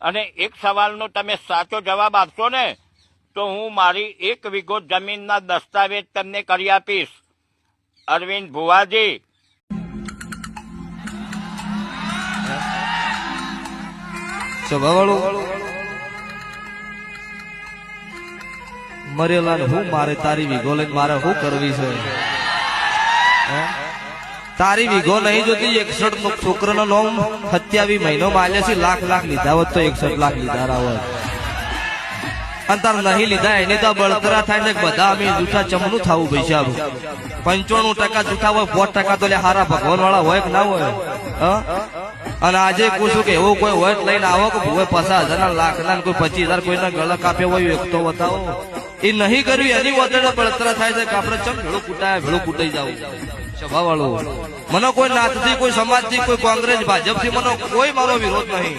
અને એક સવાલનો તમે સાચો જવાબ આપશો ને તો હું મારી 1 વીઘો જમીનના દસ્તાવેજ તમને કરી આપીશ. અરવિંદ ભુવાજી. મરેલા હું મારે તારી વીઘો લઈને મારે શું કરવી છે? તારી વીઘો નહીં જોતી. 61 છોકરાનો નોમ 27 મહિનો માલ્યા છે. લાખ લીધા હોત તો 61 લાખ લીધા રાવત. અને તાર નહીં લીધા એની તો બળતરા થાય ને બધા અમે જૂઠા ચમનું થવું પૈસા 95% જૂઠા હોય, 5% તો હારા ભગવાન વાળા હોય કે ના હોય. અને આજે પૂછું કે એવું કોઈ હોય લઈને આવો કે ભૂવે 50,000 લાખ ના કોઈ 25,000 કોઈના ગળા કાપ્યો હોય એક તો બતાવો. એ નહીં કર્યું એની વધે બળતરા થાય છે કે આપણે ચમ ભેળું કૂટાય ભેળું કૂટાઈ જવું સભા વાળું. મને કોઈ નાતથી કોઈ સમાજથી કોઈ કોંગ્રેસ ભાજપથી મને કોઈ મારો વિરોધ નહીં.